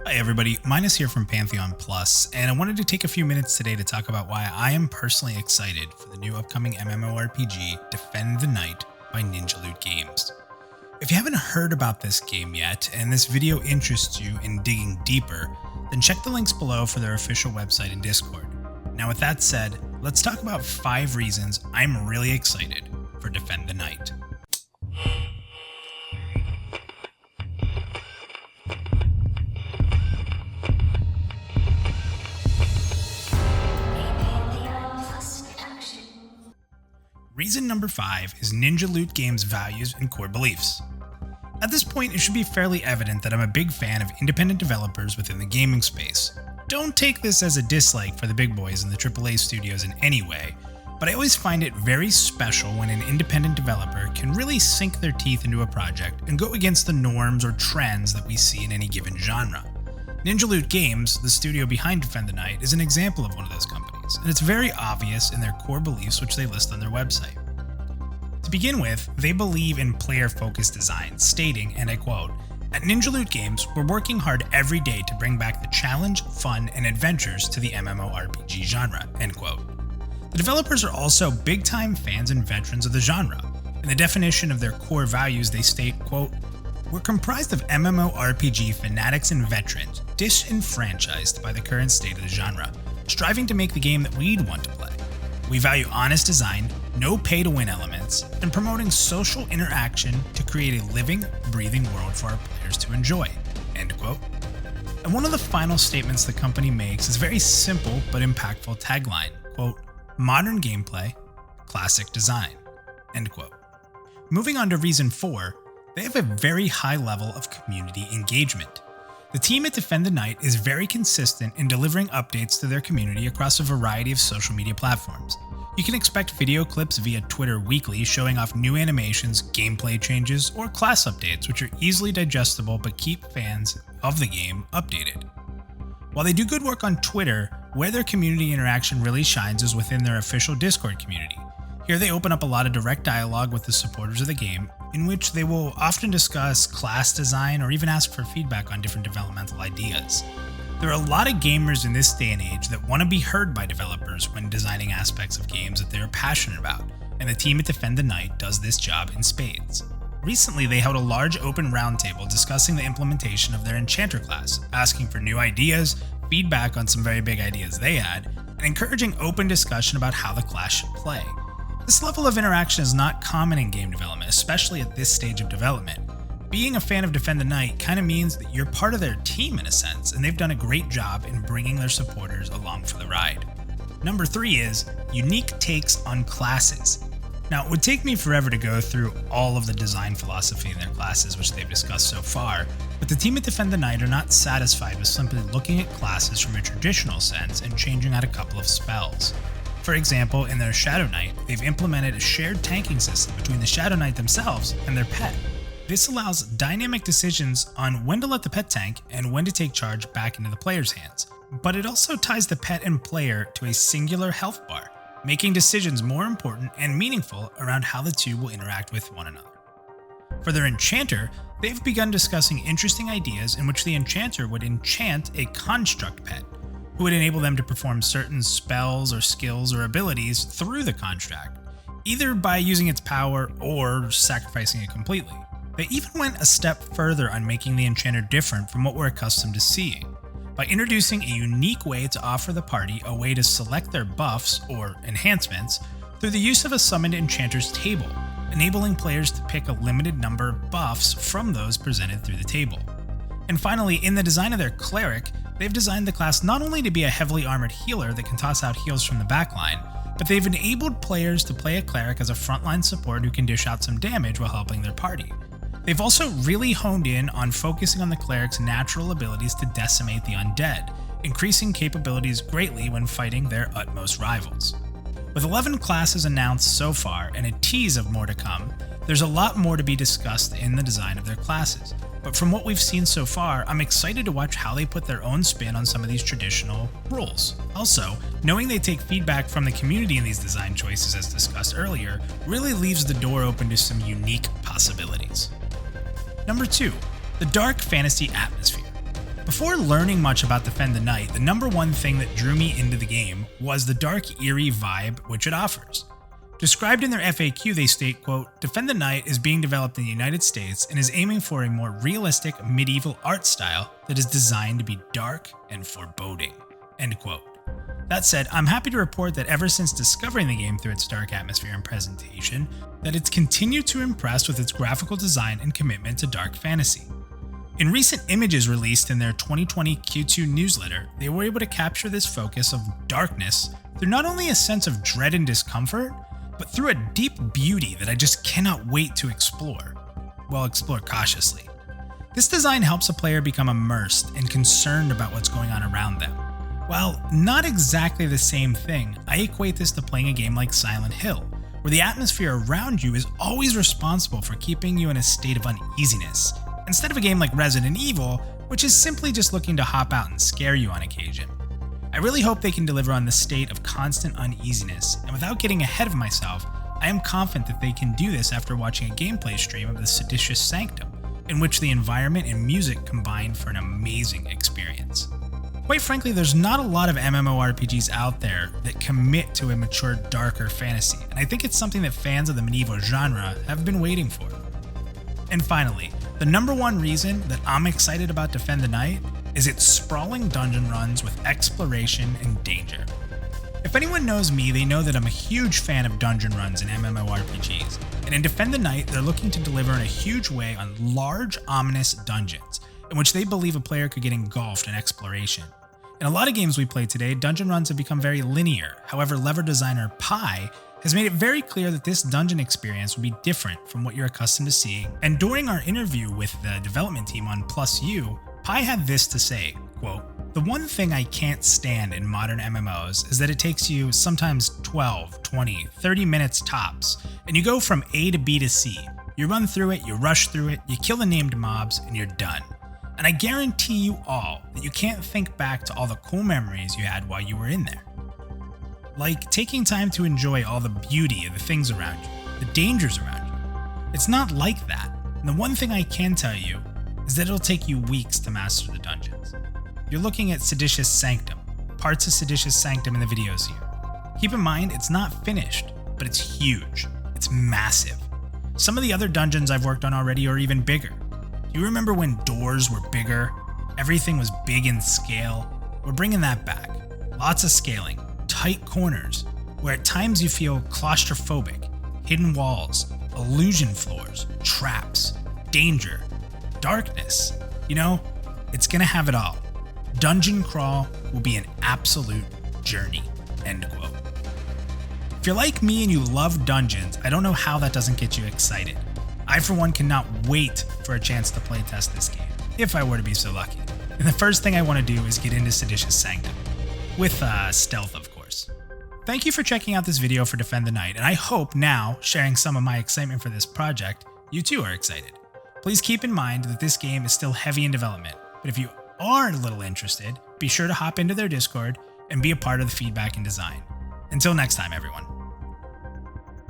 Hi everybody, Minus here from Pantheon Plus, and I wanted to take a few minutes today to talk about why I am personally excited for the new upcoming MMORPG Defend the Night by Ninja Loot Games. If you haven't heard about this game yet, and this video interests you in digging deeper, then check the links below for their official website and Discord. Now with that said, let's talk about 5 reasons I'm really excited for Defend the Night. Reason number 5 is Ninja Loot Games' values and core beliefs. At this point, it should be fairly evident that I'm a big fan of independent developers within the gaming space. Don't take this as a dislike for the big boys in the AAA studios in any way, but I always find it very special when an independent developer can really sink their teeth into a project and go against the norms or trends that we see in any given genre. Ninja Loot Games, the studio behind Defend the Night, is an example of one of those companies, and it's very obvious in their core beliefs which they list on their website. To begin with, they believe in player-focused design, stating, and I quote, "At Ninja Loot Games, we're working hard every day to bring back the challenge, fun, and adventures to the MMORPG genre," end quote. The developers are also big-time fans and veterans of the genre. In the definition of their core values, they state, quote, "We're comprised of MMORPG fanatics and veterans, disenfranchised by the current state of the genre, striving to make the game that we'd want to play. We value honest design, no pay-to-win elements, and promoting social interaction to create a living, breathing world for our players to enjoy," end quote. And one of the final statements the company makes is a very simple but impactful tagline, quote, "Modern gameplay, classic design," end quote. Moving on to reason 4, they have a very high level of community engagement. The team at Defend the Night is very consistent in delivering updates to their community across a variety of social media platforms. You can expect video clips via Twitter weekly showing off new animations, gameplay changes, or class updates which are easily digestible but keep fans of the game updated. While they do good work on Twitter, where their community interaction really shines is within their official Discord community. Here they open up a lot of direct dialogue with the supporters of the game, in which they will often discuss class design or even ask for feedback on different developmental ideas. There are a lot of gamers in this day and age that want to be heard by developers when designing aspects of games that they are passionate about, and the team at Defend the Night does this job in spades. Recently, they held a large open roundtable discussing the implementation of their Enchanter class, asking for new ideas, feedback on some very big ideas they had, and encouraging open discussion about how the class should play. This level of interaction is not common in game development, especially at this stage of development. Being a fan of Defend the Night kind of means that you're part of their team in a sense, and they've done a great job in bringing their supporters along for the ride. Number 3 is unique takes on classes. Now, it would take me forever to go through all of the design philosophy in their classes which they've discussed so far, but the team at Defend the Night are not satisfied with simply looking at classes from a traditional sense and changing out a couple of spells. For example, in their Shadow Knight, they've implemented a shared tanking system between the Shadow Knight themselves and their pet. This allows dynamic decisions on when to let the pet tank and when to take charge back into the player's hands, but it also ties the pet and player to a singular health bar, making decisions more important and meaningful around how the two will interact with one another. For their Enchanter, they've begun discussing interesting ideas in which the Enchanter would enchant a construct pet, who would enable them to perform certain spells or skills or abilities through the construct, either by using its power or sacrificing it completely. They even went a step further on making the Enchanter different from what we're accustomed to seeing, by introducing a unique way to offer the party a way to select their buffs or enhancements through the use of a summoned Enchanter's table, enabling players to pick a limited number of buffs from those presented through the table. And finally, in the design of their Cleric, they've designed the class not only to be a heavily armored healer that can toss out heals from the backline, but they've enabled players to play a Cleric as a frontline support who can dish out some damage while helping their party. They've also really honed in on focusing on the Cleric's natural abilities to decimate the undead, increasing capabilities greatly when fighting their utmost rivals. With 11 classes announced so far and a tease of more to come, there's a lot more to be discussed in the design of their classes. But from what we've seen so far, I'm excited to watch how they put their own spin on some of these traditional rules. Also, knowing they take feedback from the community in these design choices as discussed earlier, really leaves the door open to some unique possibilities. Number 2, the dark fantasy atmosphere. Before learning much about Defend the Night, the number one thing that drew me into the game was the dark, eerie vibe which it offers. Described in their FAQ, they state, quote, "Defend the Night is being developed in the United States and is aiming for a more realistic medieval art style that is designed to be dark and foreboding," end quote. That said, I'm happy to report that ever since discovering the game through its dark atmosphere and presentation, that it's continued to impress with its graphical design and commitment to dark fantasy. In recent images released in their 2020 Q2 newsletter, they were able to capture this focus of darkness through not only a sense of dread and discomfort, but through a deep beauty that I just cannot wait to explore. Well, explore cautiously. This design helps a player become immersed and concerned about what's going on around them. While not exactly the same thing, I equate this to playing a game like Silent Hill, where the atmosphere around you is always responsible for keeping you in a state of uneasiness, instead of a game like Resident Evil, which is simply just looking to hop out and scare you on occasion. I really hope they can deliver on this state of constant uneasiness, and without getting ahead of myself, I am confident that they can do this after watching a gameplay stream of the Seditious Sanctum, in which the environment and music combine for an amazing experience. Quite frankly, there's not a lot of MMORPGs out there that commit to a mature, darker fantasy, and I think it's something that fans of the medieval genre have been waiting for. And finally, the number one reason that I'm excited about Defend the Night is its sprawling dungeon runs with exploration and danger. If anyone knows me, they know that I'm a huge fan of dungeon runs in MMORPGs, and in Defend the Night, they're looking to deliver in a huge way on large, ominous dungeons, in which they believe a player could get engulfed in exploration. In a lot of games we play today, dungeon runs have become very linear. However, level designer Pi has made it very clear that this dungeon experience will be different from what you're accustomed to seeing. And during our interview with the development team on PlusYou, Pi had this to say, quote, "The one thing I can't stand in modern MMOs is that it takes you sometimes 12, 20, 30 minutes tops, and you go from A to B to C. You run through it, you rush through it, you kill the named mobs, and you're done. And I guarantee you all that you can't think back to all the cool memories you had while you were in there. Like taking time to enjoy all the beauty of the things around you, the dangers around you. It's not like that. And the one thing I can tell you is that it'll take you weeks to master the dungeons. You're looking at Seditious Sanctum, parts of Seditious Sanctum in the videos here. Keep in mind, it's not finished, but it's huge. It's massive. Some of the other dungeons I've worked on already are even bigger. Do you remember when doors were bigger? Everything was big in scale. We're bringing that back. Lots of scaling, tight corners, where at times you feel claustrophobic, hidden walls, illusion floors, traps, danger, darkness. You know, it's gonna have it all. Dungeon crawl will be an absolute journey, end quote. If you're like me and you love dungeons, I don't know how that doesn't get you excited. I, for one, cannot wait for a chance to playtest this game, if I were to be so lucky. And the first thing I want to do is get into Seditious Sanctum, with stealth, of course. Thank you for checking out this video for Defend the Night, and I hope now, sharing some of my excitement for this project, you too are excited. Please keep in mind that this game is still heavy in development, but if you are a little interested, be sure to hop into their Discord and be a part of the feedback and design. Until next time, everyone.